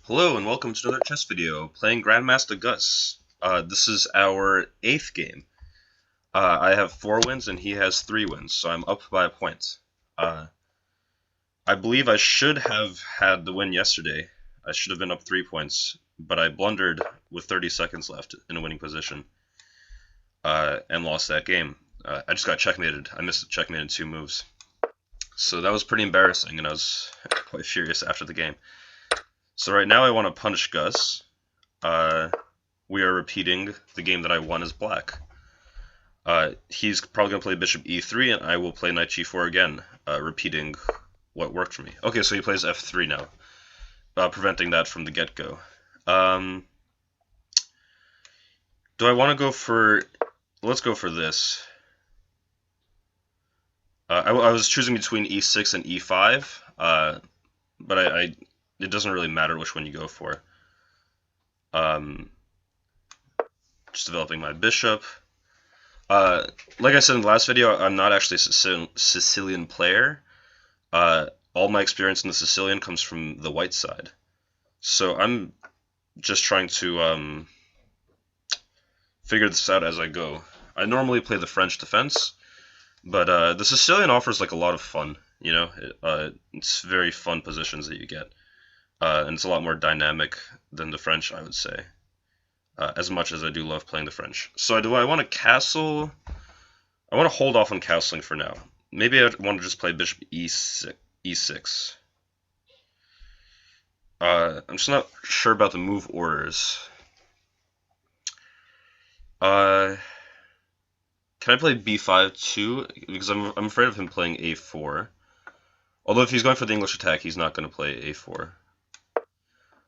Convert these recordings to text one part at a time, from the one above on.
Hello and welcome to another chess video, playing GrandmastaGus. This is our 8th game. I have 4 wins and he has 3 wins, so I'm up by a point. I believe I should have had the win yesterday. I should have been up 3 points, but I blundered with 30 seconds left in a winning position and lost that game. I just got checkmated. I missed the checkmate in 2 moves. So that was pretty embarrassing, and I was quite furious after the game. So right now I want to punish Gus. We are repeating the game that I won as black. He's probably going to play bishop e3, and I will play knight g4 again, repeating what worked for me. Okay, so he plays f3 now, preventing that from the get-go. Do I want to go for... Let's go for this. I was choosing between e6 and e5, but it doesn't really matter which one you go for. Just developing my bishop. Like I said in the last video, I'm not actually a Sicilian player. All my experience in the Sicilian comes from the white side. So I'm just trying to figure this out as I go. I normally play the French defense, but the Sicilian offers like a lot of fun. You know, it's very fun positions that you get. And it's a lot more dynamic than the French, I would say. As much as I do love playing the French. So do I want to castle? I want to hold off on castling for now. Maybe I want to just play bishop e6. I'm just not sure about the move orders. Can I play b5 too? Because I'm afraid of him playing a4. Although if he's going for the English attack, he's not going to play a4.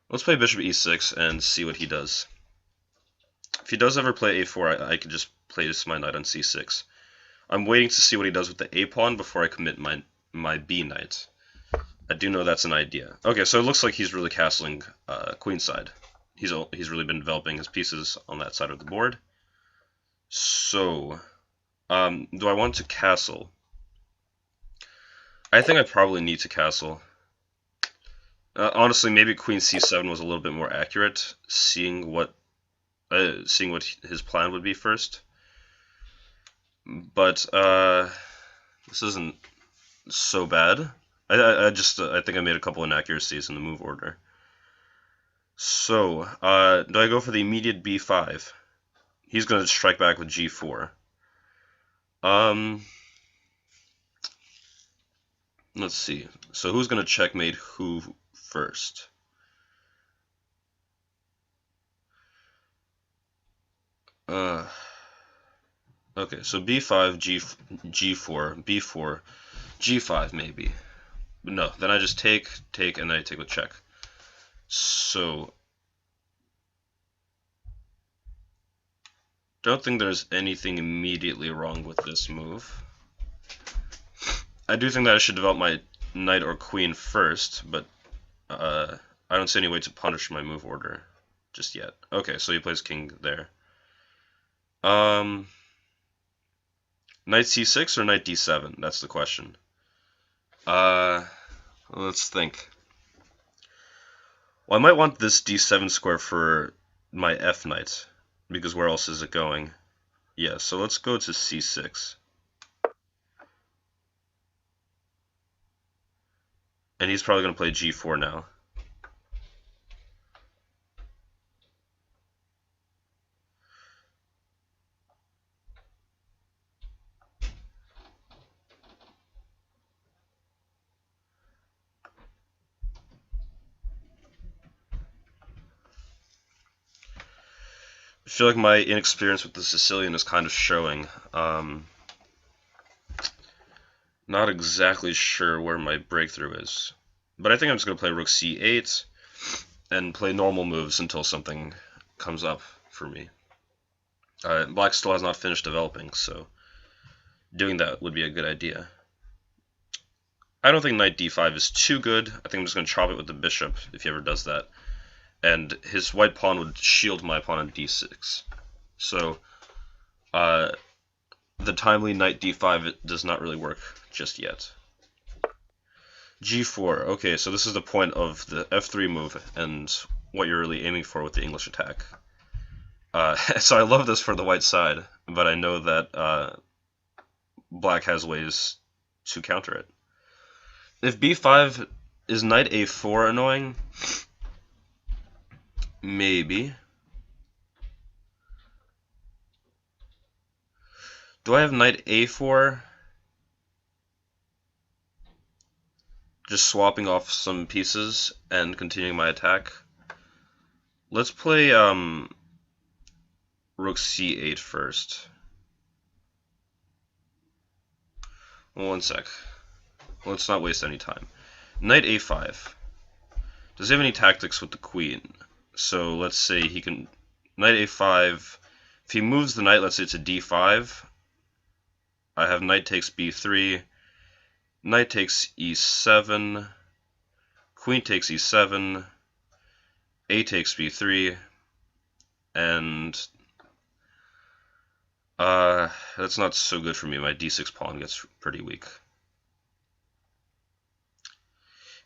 Let's play bishop e6 and see what he does. If he does ever play a4, I could just place my knight on c6. I'm waiting to see what he does with the a pawn before I commit my b knight. I do know that's an idea. Okay, so it looks like he's really castling queenside. He's really been developing his pieces on that side of the board. So, do I want to castle? I think I probably need to castle. Honestly, maybe queen c7 was a little bit more accurate, seeing what his plan would be first. But this isn't so bad. I think I made a couple inaccuracies in the move order. So, do I go for the immediate b5? He's going to strike back with g4. Let's see. So who's going to checkmate who first? Okay, so b5, g4, b4, g5 maybe. But no, then I just take, and then I take with check. So, don't think there's anything immediately wrong with this move. I do think that I should develop my knight or queen first, but I don't see any way to punish my move order just yet. Okay, so he plays king there. Knight c6 or knight d7? That's the question. Let's think. Well, I might want this d7 square for my f knight, because where else is it going? Yeah, so let's go to c6. And he's probably going to play g4 now. I feel like my inexperience with the Sicilian is kind of showing. Not exactly sure where my breakthrough is. But I think I'm just going to play rook c8 and play normal moves until something comes up for me. Black still has not finished developing, so doing that would be a good idea. I don't think knight d5 is too good. I think I'm just going to chop it with the bishop if he ever does that. And his white pawn would shield my pawn on d6. So, the timely knight d5 does not really work just yet. G4. Okay, so this is the point of the F3 move and what you're really aiming for with the English attack. So I love this for the white side, but I know that black has ways to counter it. If b5 is knight a4 annoying, maybe. Do I have knight a4? Just swapping off some pieces and continuing my attack. Let's play rook c8 first. One sec. Let's not waste any time. Knight a5. Does he have any tactics with the queen? So let's say he can... Knight a5. If he moves the knight, let's say to d5. I have knight takes b3. Knight takes e7. Queen takes e7. A takes b3. And... that's not so good for me. My d6 pawn gets pretty weak.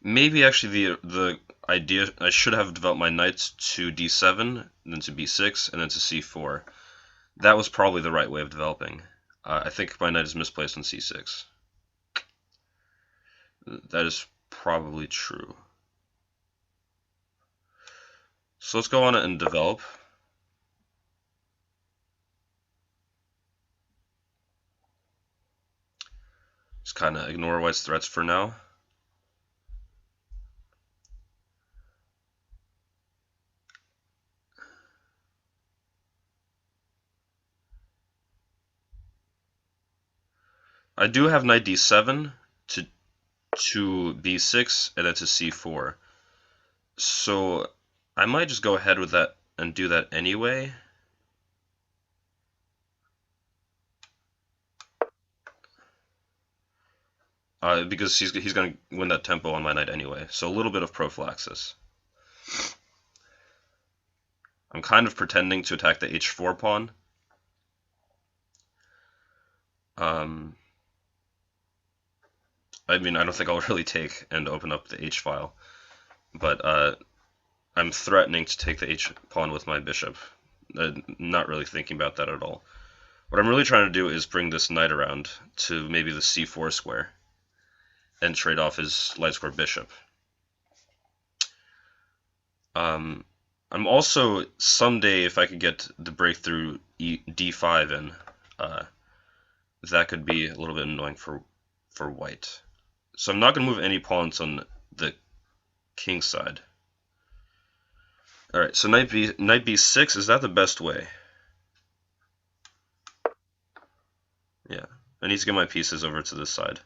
Maybe actually the idea, I should have developed my knights to d7, then to b6, and then to c4. That was probably the right way of developing. I think my knight is misplaced on c6. That is probably true. So let's go on and develop. Just kind of ignore white's threats for now. I do have knight d7 to b6 and then to c4. So I might just go ahead with that and do that anyway. Because he's going to win that tempo on my knight anyway. So a little bit of prophylaxis. I'm kind of pretending to attack the h4 pawn. I mean, I don't think I'll really take and open up the h-file. But I'm threatening to take the h-pawn with my bishop. Not really thinking about that at all. What I'm really trying to do is bring this knight around to maybe the c4 square and trade off his light square bishop. I'm also, someday, if I could get the breakthrough d5 in, that could be a little bit annoying for white. So I'm not going to move any pawns on the king side. Alright, so knight b6, is that the best way? Yeah, I need to get my pieces over to this side.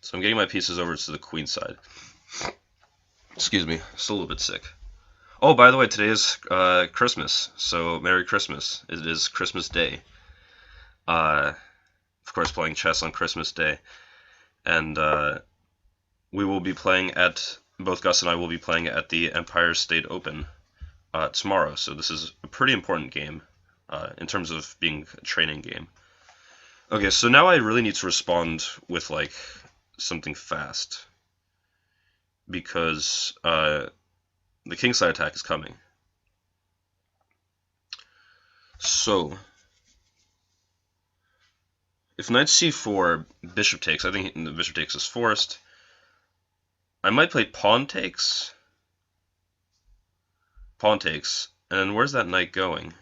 So I'm getting my pieces over to the queen side. Excuse me, still a little bit sick. Oh, by the way, today is Christmas, so Merry Christmas. It is Christmas Day. Of course, playing chess on Christmas Day. And we will be playing at, both Gus and I will be playing at the Empire State Open tomorrow. So this is a pretty important game in terms of being a training game. Okay, so now I really need to respond with like something fast, because the kingside attack is coming. So if knight c4, bishop takes, I think the bishop takes is forced. I might play pawn takes, and then where's that knight going?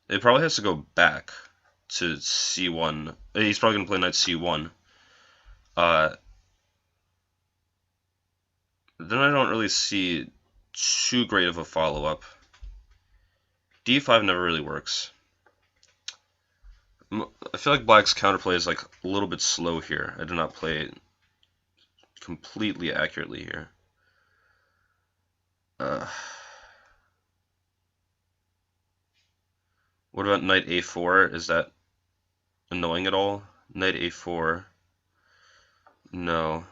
It probably has to go back to c1. He's probably going to play knight c1. Then I don't really see too great of a follow-up. d5 never really works. I feel like black's counterplay is like a little bit slow here. I did not play it completely accurately here. What about knight a4? Is that annoying at all? Knight a4. No.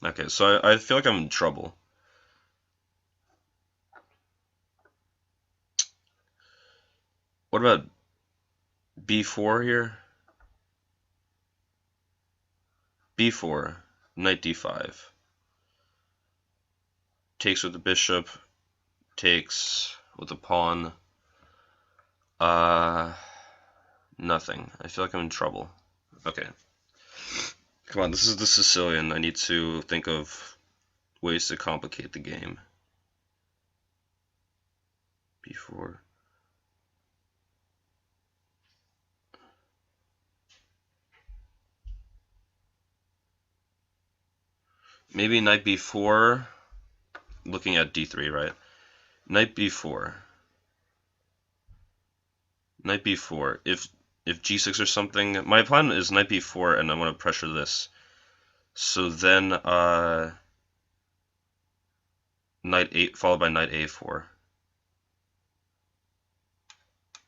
Okay, so I feel like I'm in trouble. What about b4 here? b4, knight d5. Takes with the bishop, takes with the pawn. Nothing. I feel like I'm in trouble. Okay. Come on, this is the Sicilian. I need to think of ways to complicate the game. b4. Maybe knight b4, looking at d3, right? Knight b4. Knight b4. If g6 or something, my plan is knight b4, and I want to pressure this. So then, knight 8 followed by knight a4.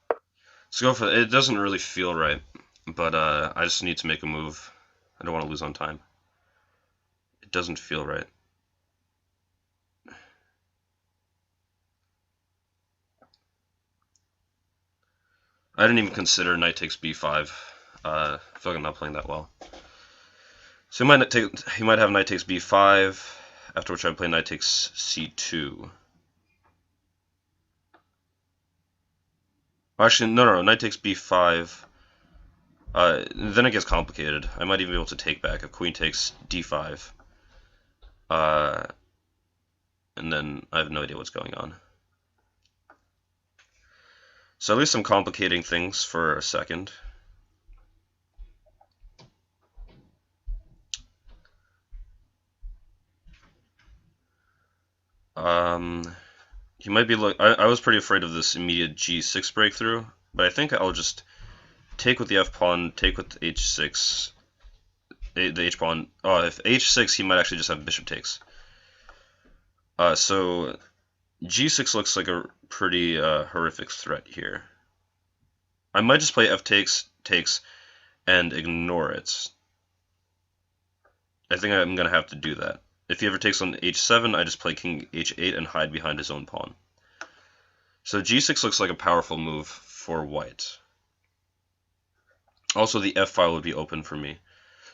Let's go for it. It doesn't really feel right, but I just need to make a move. I don't want to lose on time. It doesn't feel right. I didn't even consider knight takes b5. I feel like I'm not playing that well. So he might have knight takes b5, after which I play knight takes c2. Actually, no, knight takes b5. Then it gets complicated. I might even be able to take back if queen takes d5. And then I have no idea what's going on. So at least I'm complicating things for a second. He might be I was pretty afraid of this immediate g6 breakthrough, but I think I'll just take with the f pawn, take with h6, the h pawn. Oh, if h6, he might actually just have bishop takes. So g6 looks like a pretty horrific threat here. I might just play f takes, and ignore it. I think I'm gonna have to do that. If he ever takes on h7, I just play king h8 and hide behind his own pawn. So g6 looks like a powerful move for white. Also, the f file would be open for me.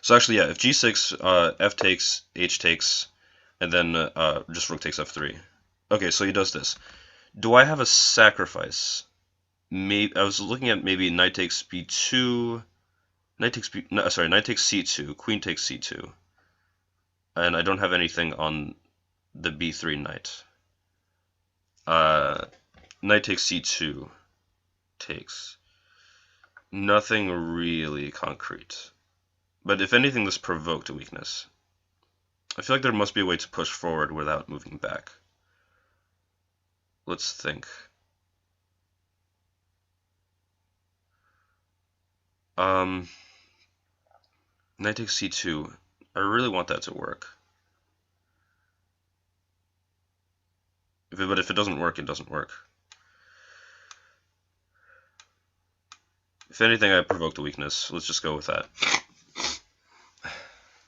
So actually, yeah, if g6, f takes, h takes, and then just rook takes f3. Okay, so he does this. Do I have a sacrifice? Maybe I was looking at maybe knight takes b2, knight takes c2, queen takes c2. And I don't have anything on the b3 knight. Knight takes c2 takes. Nothing really concrete. But if anything, this provoked a weakness. I feel like there must be a way to push forward without moving back. Let's think. Knight takes c2. I really want that to work. But if it doesn't work, it doesn't work. If anything, I provoked a weakness. Let's just go with that.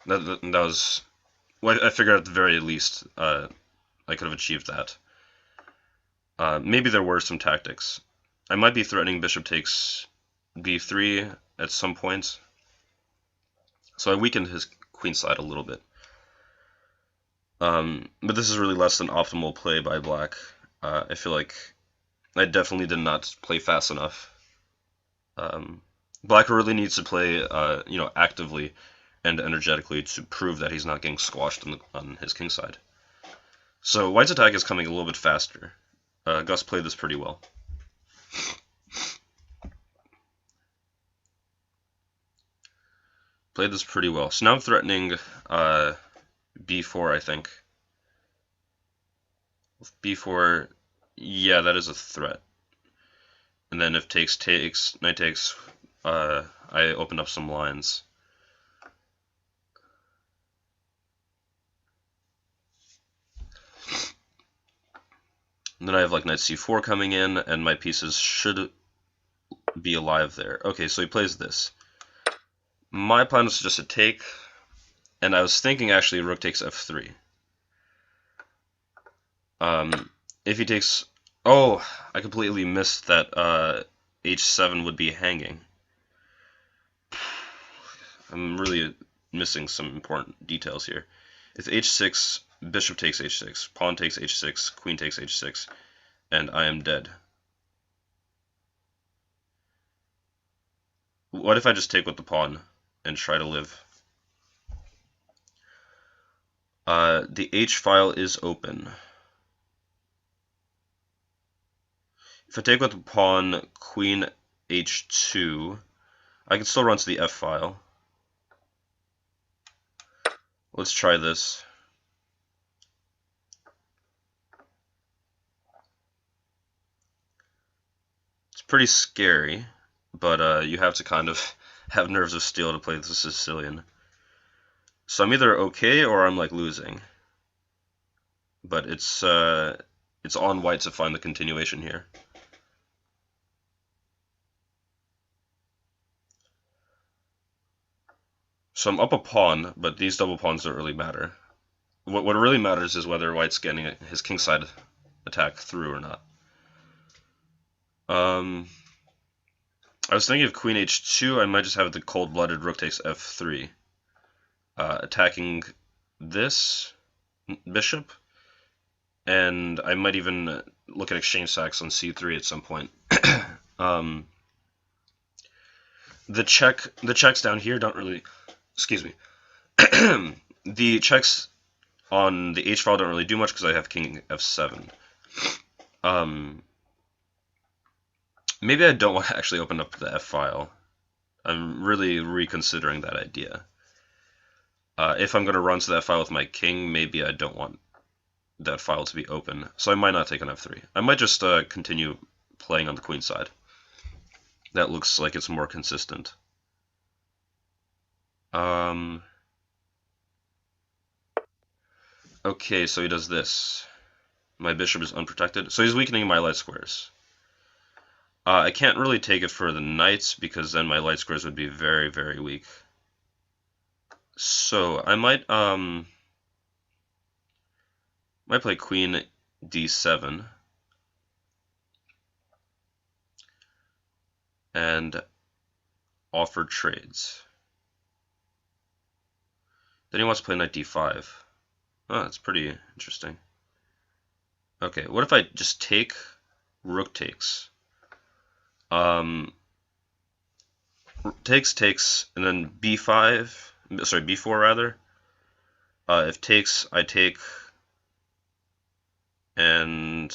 That was... Well, I figured at the very least I could have achieved that. Maybe there were some tactics. I might be threatening bishop takes b3 at some point. So I weakened his queen side a little bit. But this is really less than optimal play by black. I feel like I definitely did not play fast enough. Black really needs to play, actively and energetically to prove that he's not getting squashed on his king side. So white's attack is coming a little bit faster. Gus played this pretty well. Played this pretty well. So now I'm threatening b4, I think. With b4, yeah, that is a threat. And then if takes, knight takes, I open up some lines. And then I have like knight c4 coming in, and my pieces should be alive there. Okay, so he plays this. My plan was just a take, and I was thinking actually rook takes f3. If he takes... Oh, I completely missed that h7 would be hanging. I'm really missing some important details here. If h6, bishop takes h6, pawn takes h6, queen takes h6, and I am dead. What if I just take with the pawn and try to live? The H file is open. If I take with the pawn, queen h2, I can still run to the F file. Let's try this. It's pretty scary, but you have to kind of have nerves of steel to play the Sicilian. So I'm either okay or I'm like losing. But it's on white to find the continuation here. So I'm up a pawn, but these double pawns don't really matter. What really matters is whether white's getting his kingside attack through or not. I was thinking of queen h2, I might just have the cold-blooded rook takes f3. Attacking this bishop, and I might even look at exchange sacks on c3 at some point. The checks down here don't really, excuse me, the checks on the h file don't really do much because I have king f7. Maybe I don't want to actually open up the F file. I'm really reconsidering that idea. If I'm going to run to that file with my king, maybe I don't want that file to be open. So I might not take an F3. I might just continue playing on the queen side. That looks like it's more consistent. Okay, so he does this. My bishop is unprotected. So he's weakening my light squares. I can't really take it for the knights because then my light squares would be very, very weak. So I might play queen d7 and offer trades. Then he wants to play knight d5. Oh, that's pretty interesting. Okay, what if I just take rook takes? Takes, and then b5, sorry, b4 rather. If takes, I take, and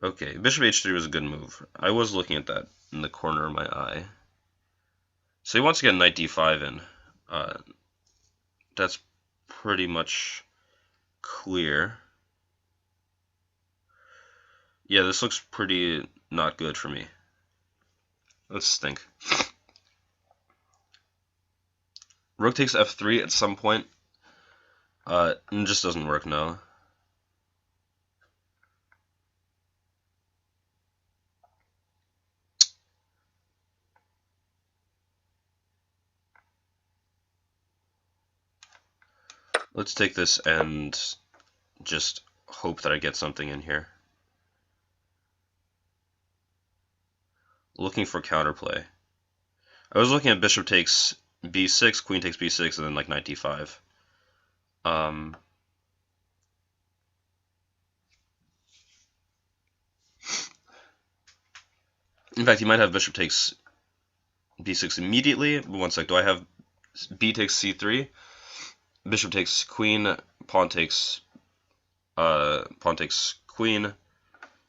okay, bishop h3 was a good move. I was looking at that in the corner of my eye. So he wants to get knight d5 in. That's pretty much clear. Yeah, this looks pretty not good for me. Let's think. Rook takes f3 at some point. It just doesn't work now. Let's take this and just hope that I get something in here. Looking for counterplay. I was looking at bishop takes b6, queen takes b6, and then like knight d5. In fact, you might have bishop takes b6 immediately. One sec, do I have b takes c3? Bishop takes queen, pawn takes queen,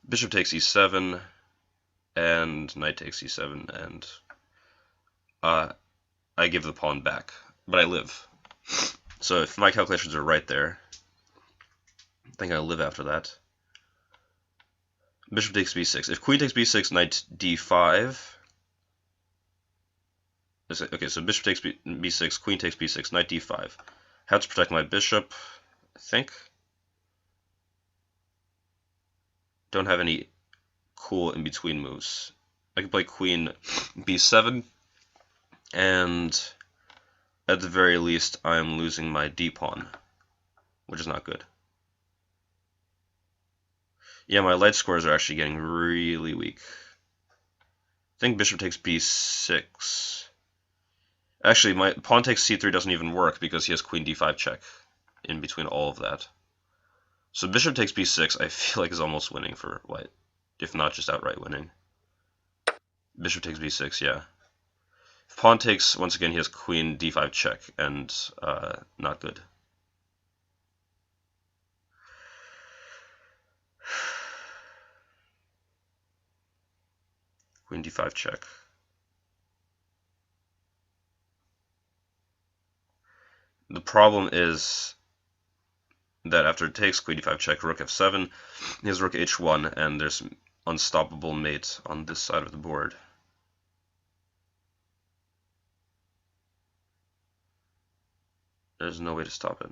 bishop takes e7, and knight takes e7, and I give the pawn back, but I live. So if my calculations are right there, I think I live after that. Bishop takes b6. If queen takes b6, knight d5. Okay, so bishop takes b6, queen takes b6, knight d5. How to protect my bishop, I think. Don't have any cool in-between moves. I can play queen b7, and at the very least, I'm losing my d-pawn, which is not good. Yeah, my light squares are actually getting really weak. think bishop takes b6. Actually, my pawn takes c3 doesn't even work because he has queen d5 check in between all of that. So bishop takes b6, I feel like is almost winning for white, if not just outright winning. Bishop takes b6, yeah. If pawn takes, once again, he has queen d5 check, and not good. Queen d5 check. The problem is that after it takes queen d5 check, rook f7, he has rook h1, and there's unstoppable mate on this side of the board. There's no way to stop it.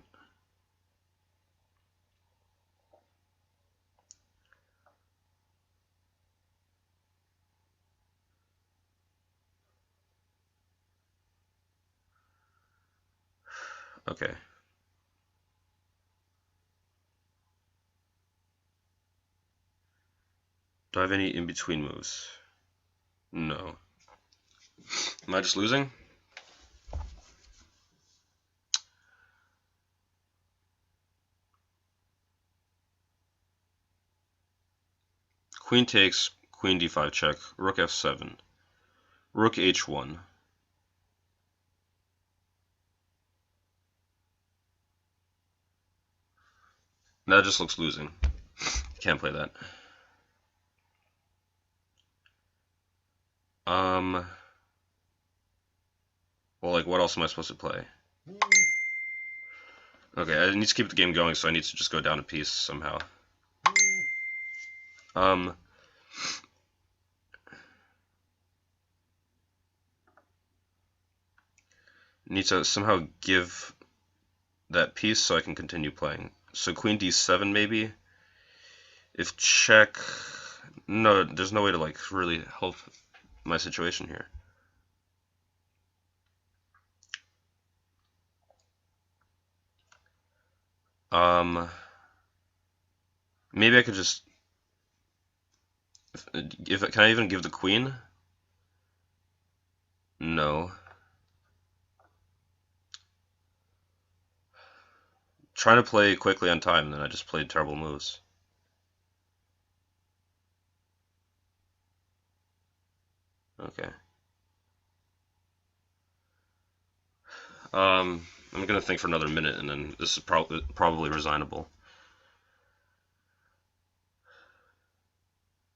Okay. Do I have any in-between moves? No. Am I just losing? Queen takes, queen d5 check, rook f7, rook h1. That just looks losing. Can't play that. Well, like, what else am I supposed to play? Okay, I need to keep the game going, so I need to just go down a piece somehow. Need to somehow give that piece so I can continue playing. So queen d7 maybe? If check... No, there's no way to, like, really help my situation here. Maybe I could just... Can I even give the queen? No. Trying to play quickly on time, then I just played terrible moves. Okay. I'm gonna think for another minute, and then this is probably resignable.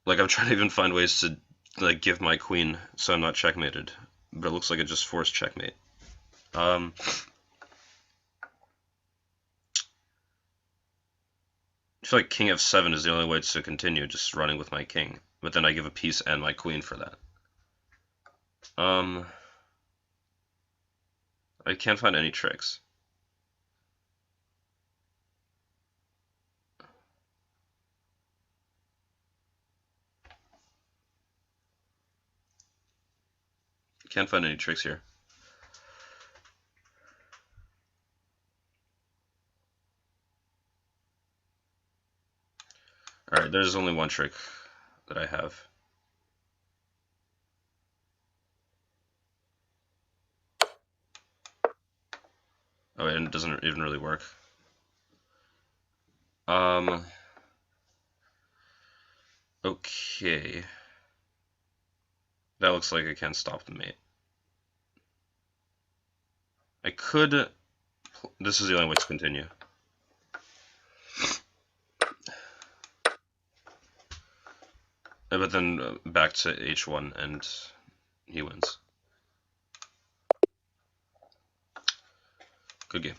Like, I'm trying to even find ways to, like, give my queen so I'm not checkmated, but it looks like it just forced checkmate. I feel like king f7 is the only way to continue, just running with my king. But then I give a piece and my queen for that. I can't find any tricks. Can't find any tricks here. Alright, there's only one trick that I have. Oh, and it doesn't even really work. Okay. That looks like I can't stop the mate. I could... This is the only way to continue. But then back to h1 and he wins. Good game.